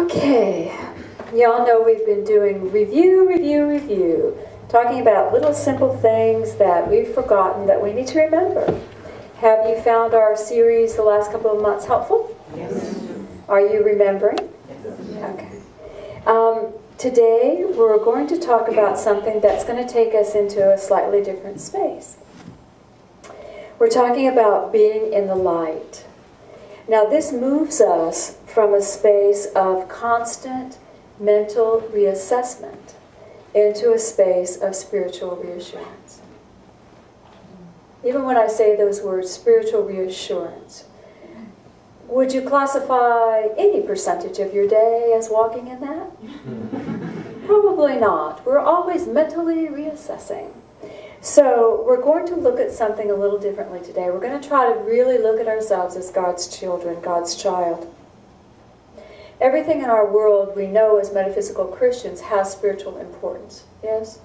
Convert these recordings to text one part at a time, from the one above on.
Okay, y'all know we've been doing review, talking about little simple things that we've forgotten that we need to remember. Have you found our series the last couple of months helpful? Yes. Are you remembering? Yes. Okay. Today we're going to talk about something that's going to take us into a slightly different space. We're talking about being in the light. Now this moves us from a space of constant mental reassessment into a space of spiritual reassurance. Even when I say those words, spiritual reassurance, would you classify any percentage of your day as walking in that? Probably not. We're always mentally reassessing. So we're going to look at something a little differently today. We're going to try to really look at ourselves as God's children, God's child. Everything in our world we know as metaphysical Christians has spiritual importance. Yes?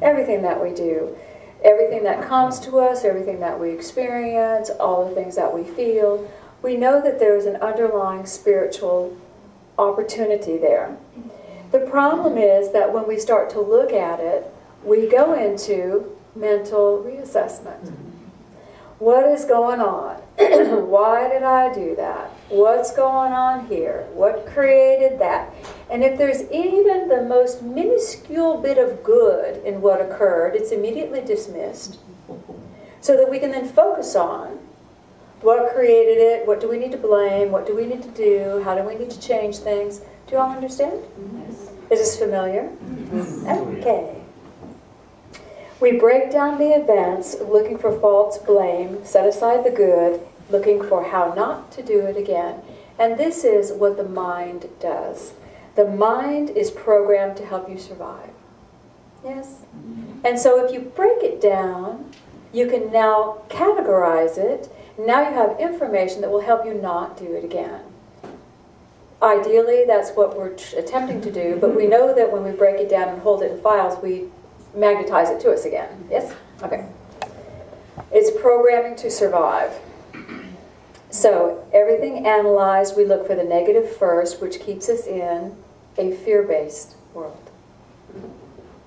Everything that we do. Everything that comes to us, everything that we experience, all the things that we feel. We know that there is an underlying spiritual opportunity there. The problem is that when we start to look at it, we go into mental reassessment. What is going on? Why did I do that? What's going on here? What created that? And if there's even the most minuscule bit of good in what occurred, it's immediately dismissed. So that we can then focus on what created it, what do we need to blame, what do we need to do, how do we need to change things. Do you all understand? Yes. Is this familiar? Yes. Okay. We break down the events looking for false blame, set aside the good, looking for how not to do it again. And this is what the mind does. The mind is programmed to help you survive. Yes? And so if you break it down, you can now categorize it. Now you have information that will help you not do it again. Ideally, that's what we're attempting to do, but we know that when we break it down and hold it in files, we magnetize it to us again. Yes? Okay. It's programming to survive. So, everything analyzed, we look for the negative first, which keeps us in a fear-based world. Do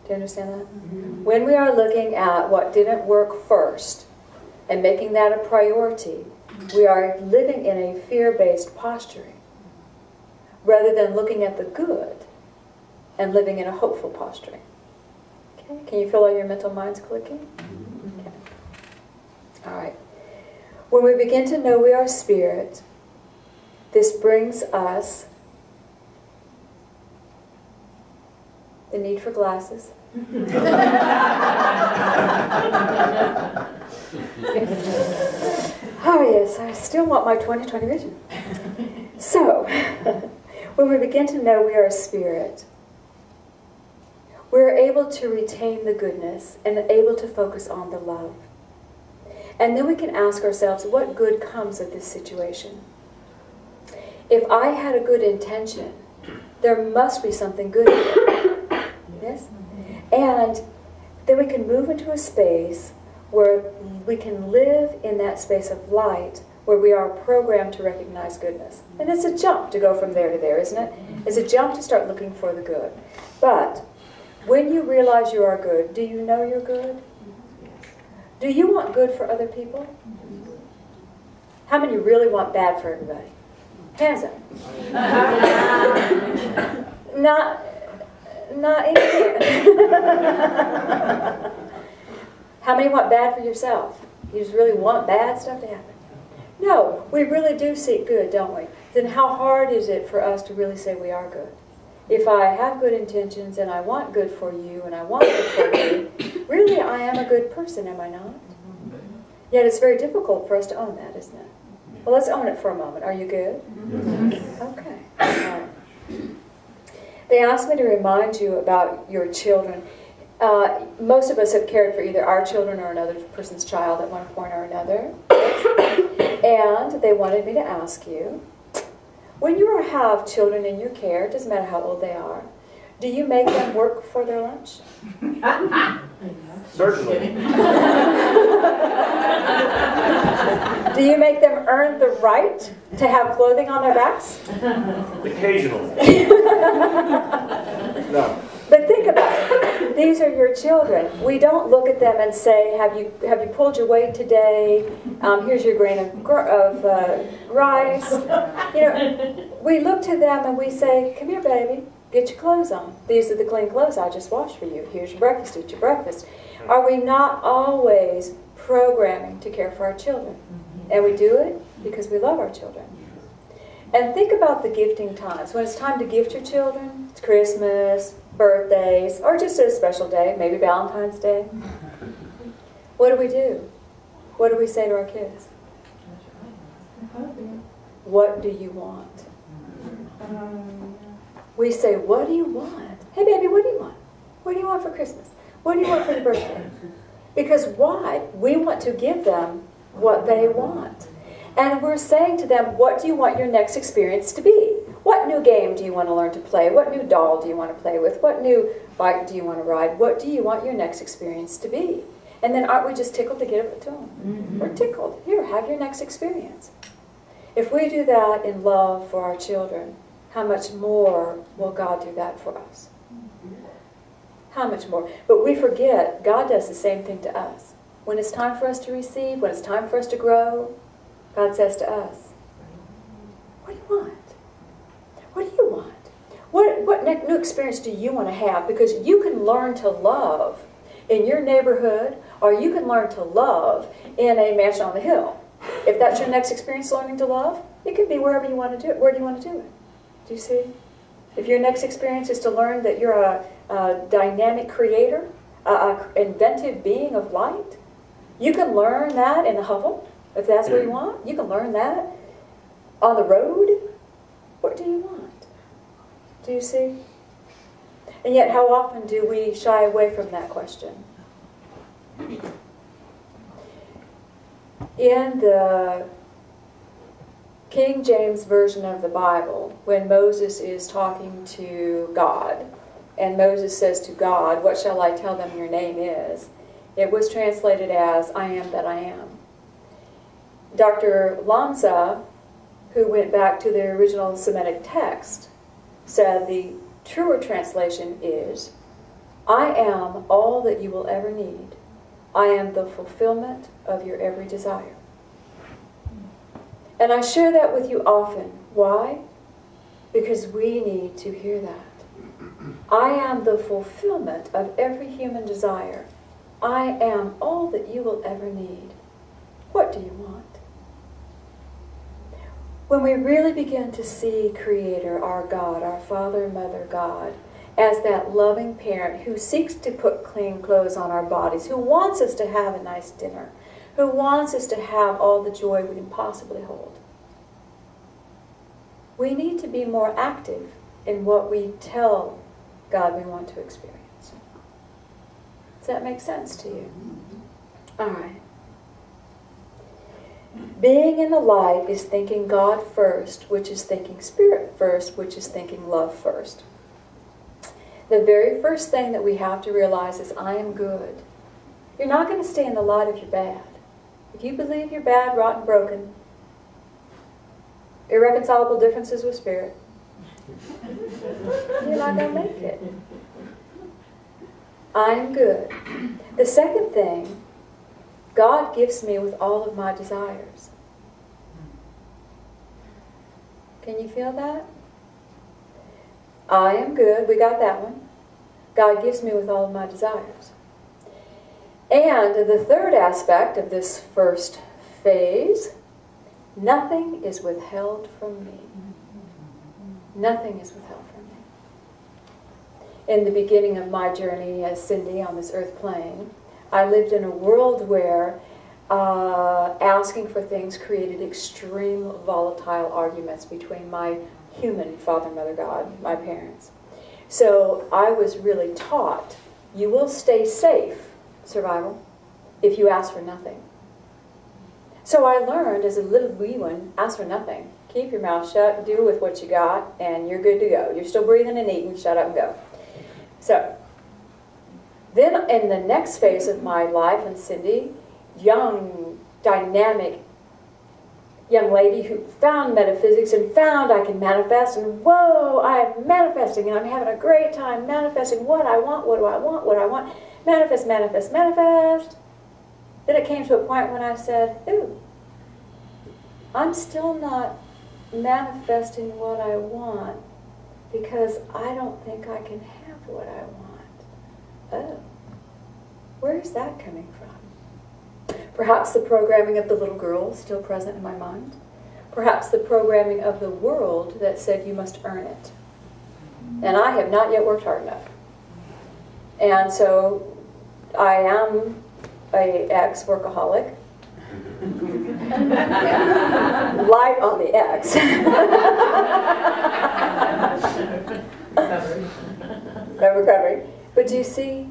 you understand that? When we are looking at what didn't work first and making that a priority, we are living in a fear-based posturing rather than looking at the good and living in a hopeful posturing. Okay? Can you feel all your mental minds clicking? Okay. All right. When we begin to know we are spirit, this brings us the need for glasses. Oh yes, I still want my 20/20 vision. So, when we begin to know we are spirit, we're able to retain the goodness and able to focus on the love. And then we can ask ourselves, what good comes of this situation? If I had a good intention, there must be something good in it. Yes? And then we can move into a space where we can live in that space of light where we are programmed to recognize goodness. And it's a jump to go from there to there, isn't it? It's a jump to start looking for the good. But when you realize you are good, do you know you're good? Do you want good for other people? How many really want bad for everybody? Hands up. Not anything. How many want bad for yourself? You just really want bad stuff to happen? No, we really do seek good, don't we? Then how hard is it for us to really say we are good? If I have good intentions and I want good for you and I want good for you, really I am a good person, am I not? Yet it's very difficult for us to own that, isn't it? Well, let's own it for a moment. Are you good? Yes. Okay. All right. They asked me to remind you about your children. Most of us have cared for either our children or another person's child at one point or another. And they wanted me to ask you, when you have children in your care, it doesn't matter how old they are, do you make them work for their lunch? Certainly. Do you make them earn the right to have clothing on their backs? Occasionally. No. But think about it. These are your children. We don't look at them and say, have you pulled your weight today? Here's your grain of rice. You know, we look to them and we say, come here, baby. Get your clothes on. These are the clean clothes I just washed for you. Here's your breakfast. Eat your breakfast. Are we not always programming to care for our children? And we do it because we love our children. And think about the gifting times. When it's time to gift your children, it's Christmas, birthdays, or just a special day, maybe Valentine's Day. What do? What do we say to our kids? What do you want? We say, what do you want? Hey, baby, what do you want? What do you want for Christmas? What do you want for your birthday? Because why? We want to give them what they want. And we're saying to them, what do you want your next experience to be? What new game do you want to learn to play? What new doll do you want to play with? What new bike do you want to ride? What do you want your next experience to be? And then aren't we just tickled to give it to them? Mm-hmm. We're tickled. Here, have your next experience. If we do that in love for our children, how much more will God do that for us? How much more? But we forget God does the same thing to us. When it's time for us to receive, when it's time for us to grow, God says to us, what do you want? What do you want? What new experience do you want to have? Because you can learn to love in your neighborhood, or you can learn to love in a mansion on the hill. If that's your next experience, learning to love, it can be wherever you want to do it. Where do you want to do it? Do you see? If your next experience is to learn that you're a dynamic creator, an inventive being of light, you can learn that in a hovel. If that's where you want, you can learn that on the road. What do you want? Do you see? And yet, how often do we shy away from that question? In the King James Version of the Bible, when Moses is talking to God, and Moses says to God, what shall I tell them your name is? It was translated as, I am that I am. Dr. Lanza, who went back to the original Semitic text, said the truer translation is, I am all that you will ever need. I am the fulfillment of your every desire. And I share that with you often. Why? Because we need to hear that. I am the fulfillment of every human desire. I am all that you will ever need. What do you want? When we really begin to see Creator, our God, our Father and Mother God, as that loving parent who seeks to put clean clothes on our bodies, who wants us to have a nice dinner, who wants us to have all the joy we can possibly hold, we need to be more active in what we tell God we want to experience. Does that make sense to you? All right. Being in the light is thinking God first, which is thinking Spirit first, which is thinking love first. The very first thing that we have to realize is I am good. You're not going to stay in the light if you're bad. If you believe you're bad, rotten, broken, irreconcilable differences with Spirit, you're not going to make it. I am good. The second thing, God gives me with all of my desires. Can you feel that? I am good. We got that one. God gives me with all of my desires. And the third aspect of this first phase, nothing is withheld from me. Nothing is withheld from me. In the beginning of my journey as Cindy on this earth plane, I lived in a world where asking for things created extreme volatile arguments between my human Father, Mother, God, my parents. So I was really taught, you will stay safe, survival, if you ask for nothing. So I learned as a little wee one, ask for nothing. Keep your mouth shut, do with what you got, and you're good to go. You're still breathing and eating, shut up and go. So, Then in the next phase of my life, and Cindy, young, dynamic young lady who found metaphysics and found I can manifest, and whoa, I'm manifesting and I'm having a great time manifesting what I want, what do I want, what I want, manifest, manifest, manifest. Then it came to a point when I said, ooh, I'm still not manifesting what I want because I don't think I can have what I want. Oh, where is that coming from? Perhaps the programming of the little girl still present in my mind. Perhaps the programming of the world that said you must earn it. And I have not yet worked hard enough. And so I am an ex-workaholic. Light on the X. No recovery. But do you see?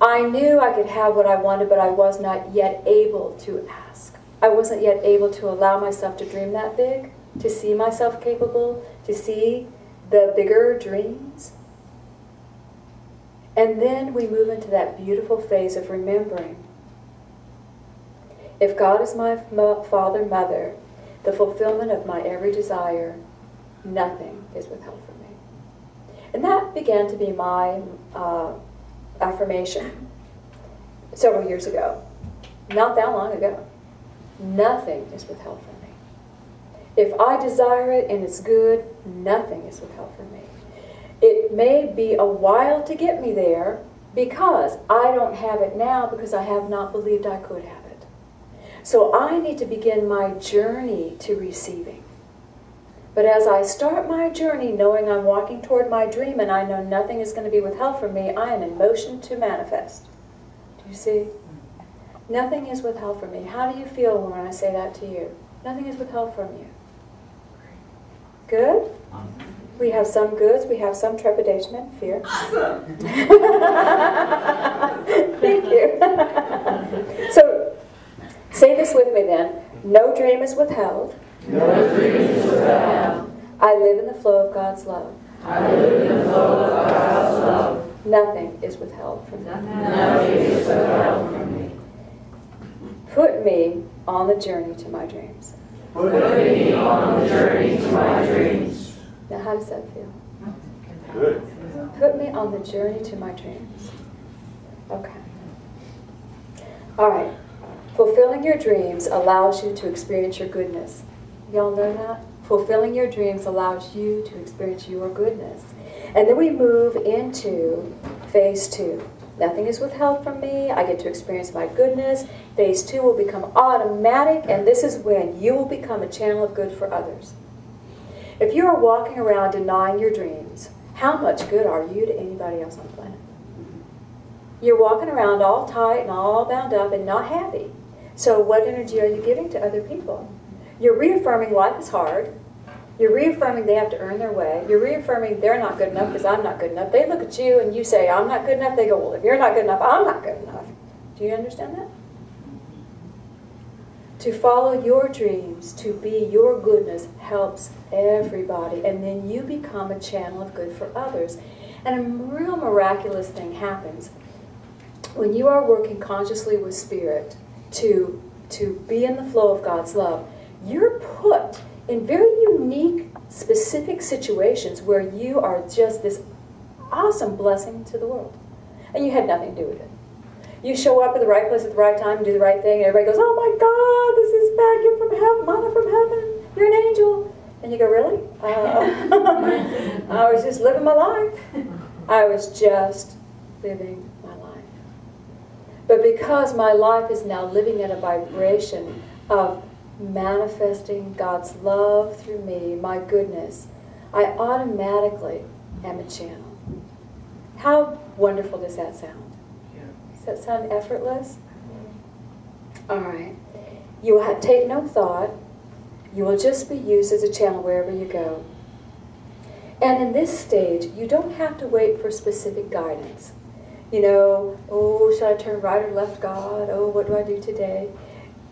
I knew I could have what I wanted, but I was not yet able to ask. I wasn't yet able to allow myself to dream that big, to see myself capable, to see the bigger dreams. And then we move into that beautiful phase of remembering. If God is my father, mother, the fulfillment of my every desire, nothing is withheld from me. And that began to be my affirmation several years ago. Not that long ago. Nothing is withheld from me. If I desire it and it's good, nothing is withheld from me. It may be a while to get me there because I don't have it now because I have not believed I could have it. So I need to begin my journey to receiving. But as I start my journey knowing I'm walking toward my dream and I know nothing is going to be withheld from me, I am in motion to manifest. Do you see? Nothing is withheld from me. How do you feel when I say that to you? Nothing is withheld from you. Good? We have some goods, we have some trepidation and fear. Thank you. So, say this with me then. No dream is withheld. No dream is withheld. I live in the flow of God's love. I live in the flow of God's love. Nothing is withheld from me. Nothing is withheld from me. Put me on the journey to my dreams. Put me on the journey to my dreams. Now, how does that feel? Good. Put me on the journey to my dreams. Okay. All right. Fulfilling your dreams allows you to experience your goodness. Y'all know that? Fulfilling your dreams allows you to experience your goodness. And then we move into phase 2. Nothing is withheld from me. I get to experience my goodness. Phase 2 will become automatic, and this is when you will become a channel of good for others. If you are walking around denying your dreams, how much good are you to anybody else on the planet? You're walking around all tight and all bound up and not happy. So what energy are you giving to other people? You're reaffirming life is hard. You're reaffirming they have to earn their way. You're reaffirming they're not good enough because I'm not good enough. They look at you and you say, I'm not good enough. They go, well, if you're not good enough, I'm not good enough. Do you understand that? To follow your dreams, to be your goodness, helps everybody. And then you become a channel of good for others. And a real miraculous thing happens when you are working consciously with Spirit to be in the flow of God's love. You're put in very unique, specific situations where you are just this awesome blessing to the world. And you had nothing to do with it. You show up at the right place at the right time and do the right thing, and everybody goes, oh my God, this is bad, you're from heaven, Mother from heaven, you're an angel. And you go, really? I was just living my life. I was just living my life. But because my life is now living at a vibration of manifesting God's love through me, my goodness, I automatically am a channel. How wonderful does that sound? Does that sound effortless? All right. You will take no thought. You will just be used as a channel wherever you go. And in this stage, you don't have to wait for specific guidance. You know, oh, should I turn right or left, God? Oh, what do I do today?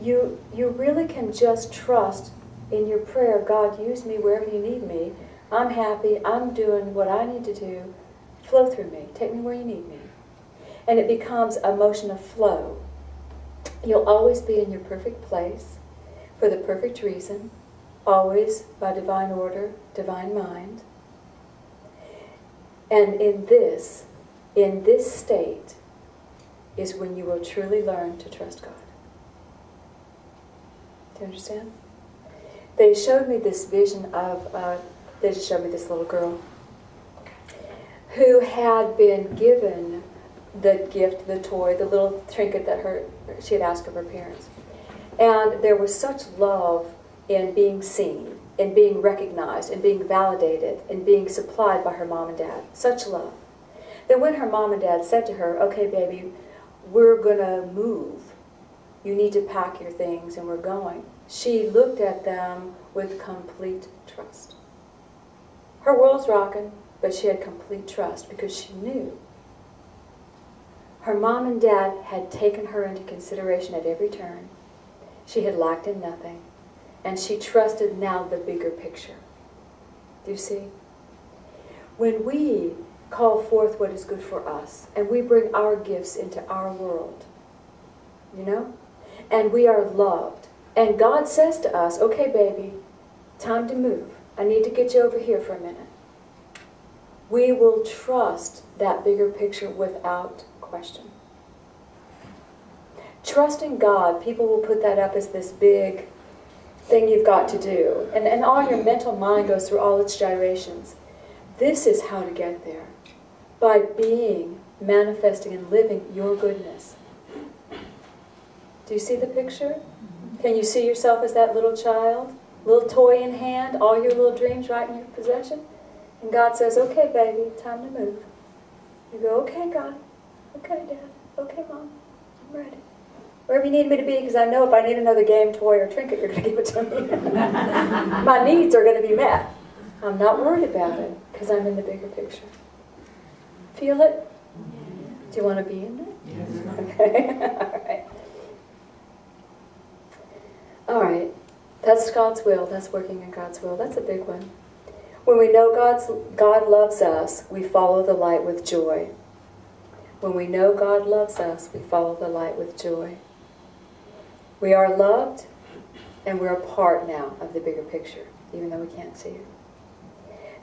You really can just trust in your prayer, God, use me wherever you need me. I'm happy. I'm doing what I need to do. Flow through me. Take me where you need me. And it becomes a motion of flow. You'll always be in your perfect place for the perfect reason, always by divine order, divine mind. And in this state is when you will truly learn to trust God. Do you understand? They showed me this vision of, they just showed me this little girl who had been given the gift, the toy, the little trinket that she had asked of her parents. And there was such love in being seen, in being recognized, in being validated, in being supplied by her mom and dad. Such love. Then when her mom and dad said to her, okay, baby, we're going to move. You need to pack your things and we're going. She looked at them with complete trust. Her world's rocking, but she had complete trust because she knew her mom and dad had taken her into consideration at every turn. She had lacked in nothing. And she trusted now the bigger picture. Do you see? When we call forth what is good for us, and we bring our gifts into our world, you know, and we are loved, and God says to us, okay, baby, time to move. I need to get you over here for a minute. We will trust that bigger picture without question. Trusting God, people will put that up as this big thing you've got to do. And all your mental mind goes through all its gyrations. This is how to get there. By being, manifesting, and living your goodness. Do you see the picture? Can you see yourself as that little child? Little toy in hand, all your little dreams right in your possession? And God says, okay, baby, time to move. You go, okay, God. Okay, Dad. Okay, Mom. I'm ready. Wherever you need me to be, because I know if I need another game, toy, or trinket, you're going to give it to me. My needs are going to be met. I'm not worried about it, because I'm in the bigger picture. Feel it? Do you want to be in it? Yes. Okay. All right. All right. That's God's will. That's working in God's will. That's a big one. When we know God loves us, we follow the light with joy. When we know God loves us, we follow the light with joy. We are loved, and we're a part now of the bigger picture, even though we can't see it.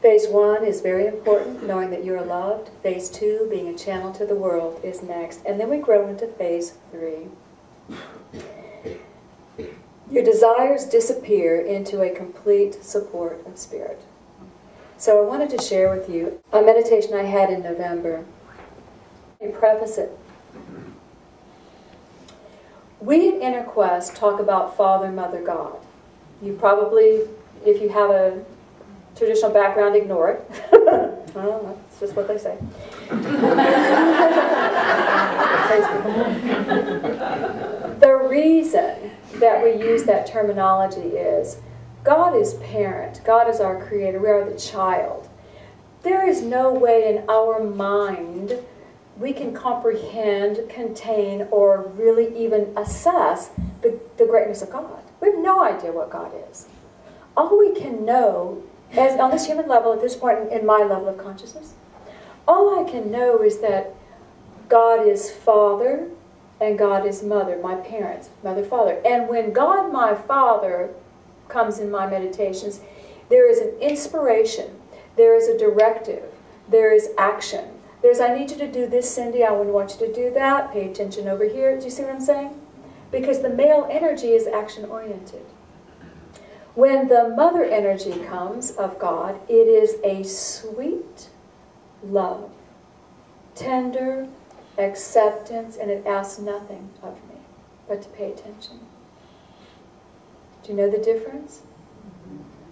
Phase 1 is very important, knowing that you are loved. Phase 2, being a channel to the world, is next. And then we grow into phase 3. Your desires disappear into a complete support of spirit. So I wanted to share with you a meditation I had in November. Let me preface it. We at Inner Quest talk about Father, Mother, God. You probably, if you have a traditional background, ignore it. Well, that's just what they say. The reason that we use that terminology is God is parent. God is our creator. We are the child. There is no way in our mind we can comprehend, contain, or really even assess the greatness of God. We have no idea what God is. All we can know, as on this human level at this point in my level of consciousness, all I can know is that God is Father and God is Mother, my parents, Mother, Father. And when God, my Father, comes in my meditations, there is an inspiration, there is a directive, there is action. There's, I need you to do this, Cindy, I wouldn't want you to do that, pay attention over here. Do you see what I'm saying? Because the male energy is action-oriented. When the mother energy comes of God, it is a sweet love, tender acceptance, and it asks nothing of me but to pay attention. Do you know the difference?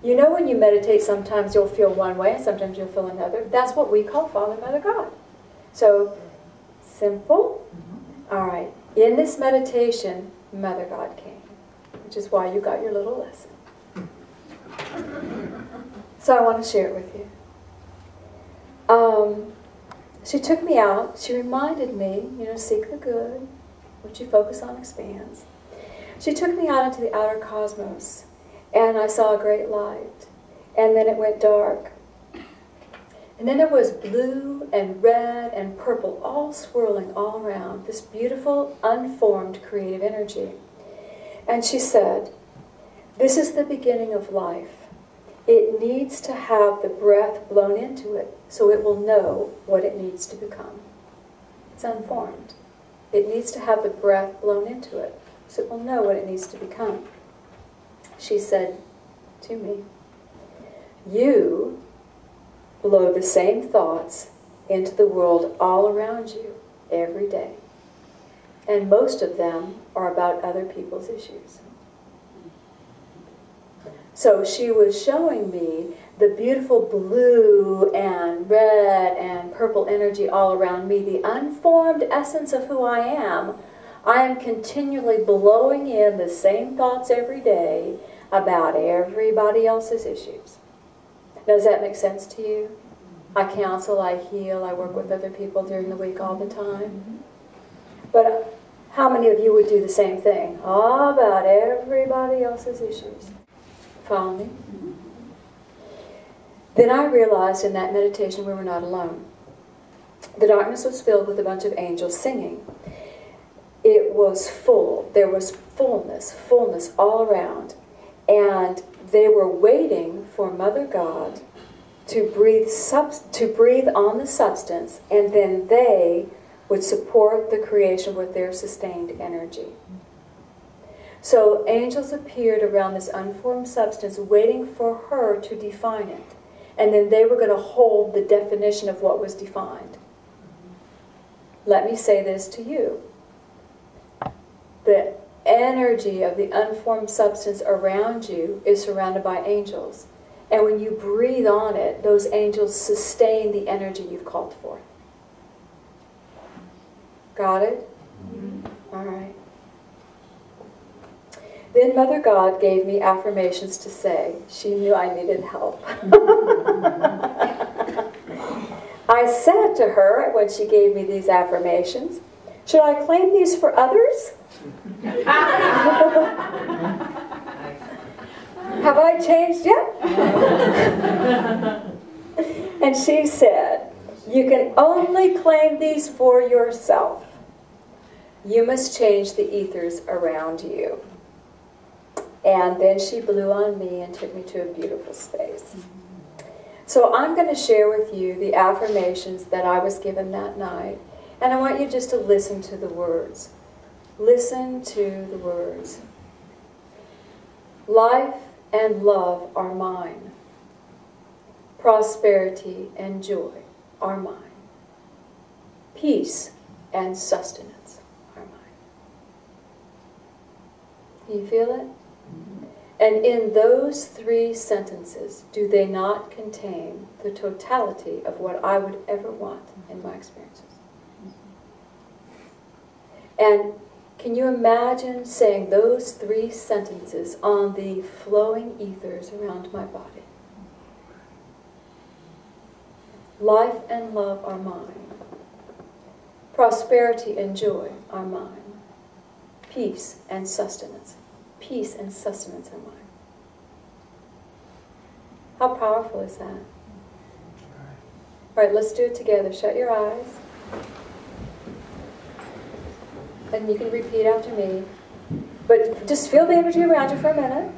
You know when you meditate, sometimes you'll feel one way, and sometimes you'll feel another. That's what we call Father, Mother, God. So, simple. All right. In this meditation, Mother God came, which is why you got your little lesson. So I want to share it with you. She took me out. She reminded me, seek the good. What you focus on expands. She took me out into the outer cosmos, and I saw a great light. And then it went dark. And then there was blue and red and purple all swirling all around, this beautiful, unformed, creative energy. And she said, this is the beginning of life. It needs to have the breath blown into it so it will know what it needs to become. It's unformed. It needs to have the breath blown into it so it will know what it needs to become. She said to me, you blow the same thoughts into the world all around you every day. And most of them are about other people's issues. So she was showing me the beautiful blue and red and purple energy all around me, the unformed essence of who I am. I am continually blowing in the same thoughts every day about everybody else's issues. Does that make sense to you? I counsel, I heal, I work with other people during the week all the time. But how many of you would do the same thing? All about everybody else's issues. Follow me? Then I realized in that meditation we were not alone. The darkness was filled with a bunch of angels singing. It was full. There was fullness all around. And they were waiting for Mother God to breathe on the substance, and then they would support the creation with their sustained energy. So angels appeared around this unformed substance waiting for her to define it. And then they were going to hold the definition of what was defined. Let me say this to you. The energy of the unformed substance around you is surrounded by angels. And when you breathe on it, those angels sustain the energy you've called forth. Got it? All right. Then Mother God gave me affirmations to say. She knew I needed help. I said to her when she gave me these affirmations, should I claim these for others? Have I changed yet? And she said, you can only claim these for yourself. You must change the ethers around you. And then she blew on me and took me to a beautiful space. So I'm going to share with you the affirmations that I was given that night. And I want you just to listen to the words. Listen to the words. Life and love are mine. Prosperity and joy are mine. Peace and sustenance are mine. Can you feel it? And in those 3 sentences, do they not contain the totality of what I would ever want in my experiences? And can you imagine saying those 3 sentences on the flowing ethers around my body? Life and love are mine. Prosperity and joy are mine. Peace and sustenance. Peace and sustenance are mine. How powerful is that? All right, let's do it together. Shut your eyes. And you can repeat after me. But just feel the energy around you for a minute.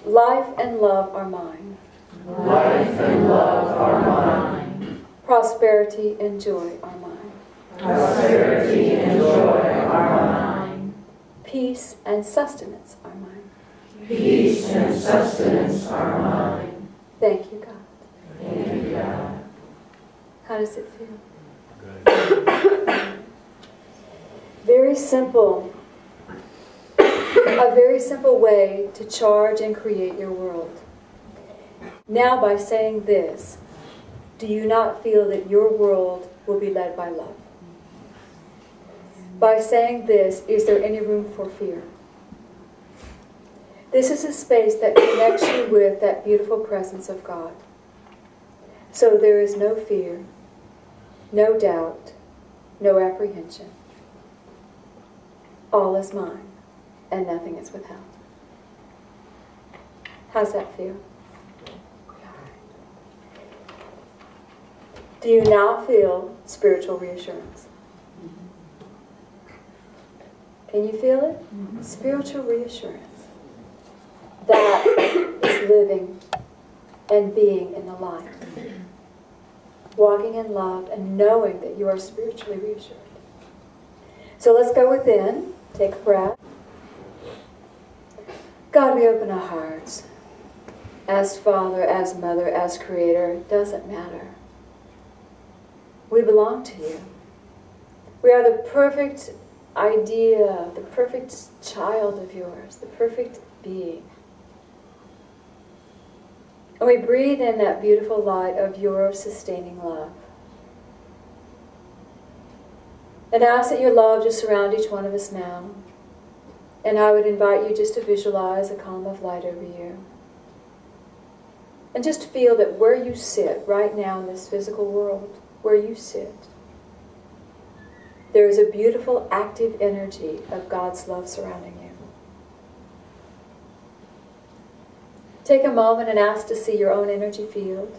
Life and love are mine. Life and love are mine. Prosperity and joy are mine. Prosperity and joy are mine. Peace and sustenance are mine. Peace and sustenance are mine. Thank you, God. Thank you, God. How does it feel? Good. Very simple. A very simple way to charge and create your world. Now, by saying this, do you not feel that your world will be led by love? By saying this, is there any room for fear? This is a space that connects you with that beautiful presence of God. So there is no fear, no doubt, no apprehension. All is mine, and nothing is withheld. How's that feel? Do you now feel spiritual reassurance? Can you feel it? Spiritual reassurance. That is living and being in the light. Walking in love and knowing that you are spiritually reassured. So let's go within. Take a breath. God, we open our hearts. As Father, as Mother, as Creator, it doesn't matter. We belong to you. We are the perfect idea, the perfect child of yours, the perfect being. And we breathe in that beautiful light of your sustaining love. And ask that your love just surround each one of us now. And I would invite you just to visualize a column of light over you. And just feel that where you sit right now in this physical world, where you sit, there is a beautiful active energy of God's love surrounding you. Take a moment and ask to see your own energy field.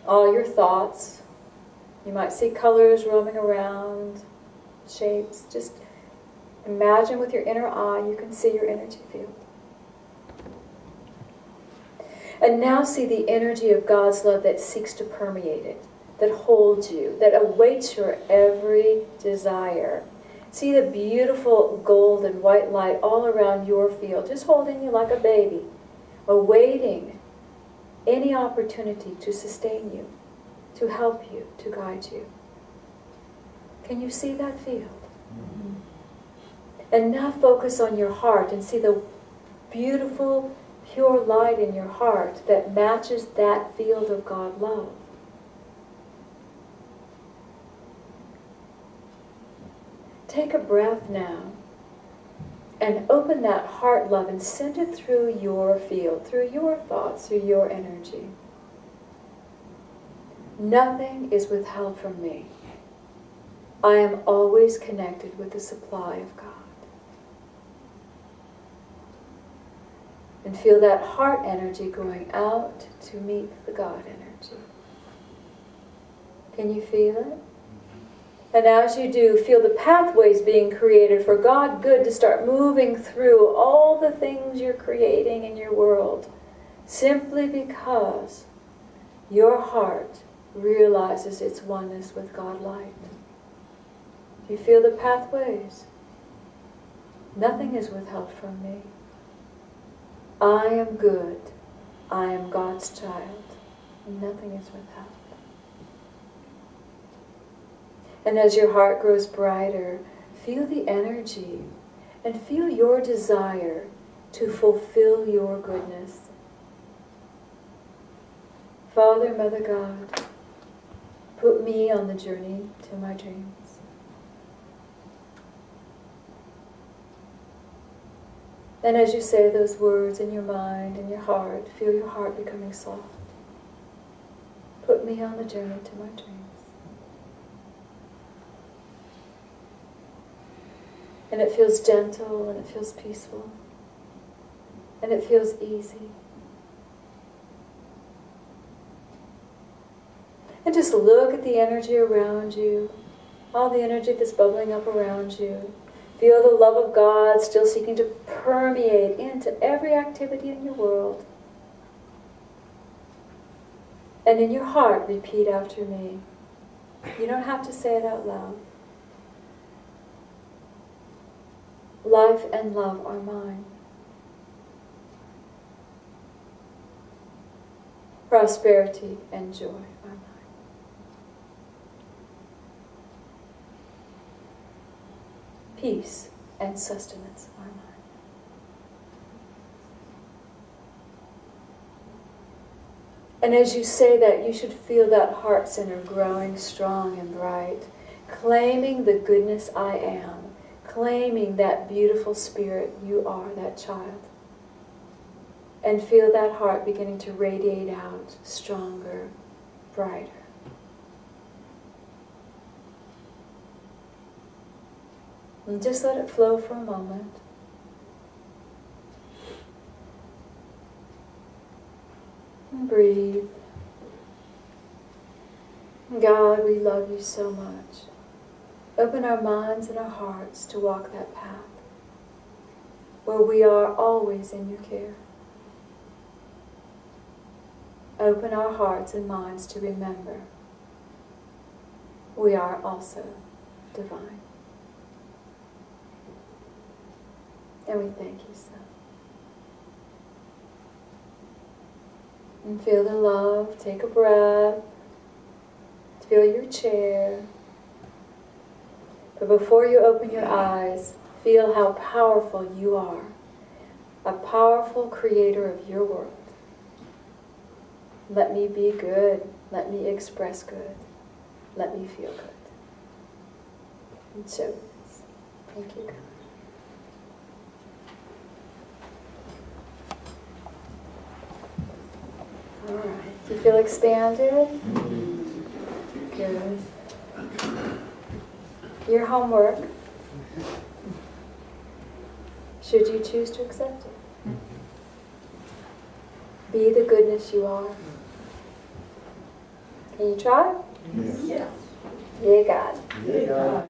All your thoughts. You might see colors roaming around, shapes. Just imagine with your inner eye you can see your energy field. And now see the energy of God's love that seeks to permeate it, that holds you, that awaits your every desire. See the beautiful gold and white light all around your field, just holding you like a baby, awaiting any opportunity to sustain you, to help you, to guide you. Can you see that field? And now focus on your heart and see the beautiful, pure light in your heart that matches that field of God love. Take a breath now and open that heart love and send it through your field, through your thoughts, through your energy. Nothing is withheld from me. I am always connected with the supply of God. And feel that heart energy going out to meet the God energy. Can you feel it? And as you do, feel the pathways being created for God good to start moving through all the things you're creating in your world, simply because your heart realizes its oneness with God light. Do you feel the pathways? Nothing is withheld from me. I am good. I am God's child. Nothing is withheld. And as your heart grows brighter, feel the energy and feel your desire to fulfill your goodness. Father, Mother God, put me on the journey to my dreams. And as you say those words in your mind and your heart, feel your heart becoming soft. Put me on the journey to my dreams. And it feels gentle, and it feels peaceful, and it feels easy. And just look at the energy around you, all the energy that's bubbling up around you. Feel the love of God still seeking to permeate into every activity in your world. And in your heart, repeat after me. You don't have to say it out loud. Life and love are mine. Prosperity and joy are mine. Peace and sustenance are mine. And as you say that, you should feel that heart center growing strong and bright, claiming the goodness I am, claiming that beautiful spirit you are, that child. And feel that heart beginning to radiate out stronger, brighter. And just let it flow for a moment. And breathe. God, we love you so much. Open our minds and our hearts to walk that path where we are always in your care. Open our hearts and minds to remember we are also divine. And we thank you so. And feel the love. Take a breath. Feel your chair. But before you open your eyes, feel how powerful you are. A powerful creator of your world. Let me be good. Let me express good. Let me feel good. And so, thank you, God. All right. Do you feel expanded? Good. Your homework, should you choose to accept it, be the goodness you are. Can you try? Yes. Yeah, God. Yeah.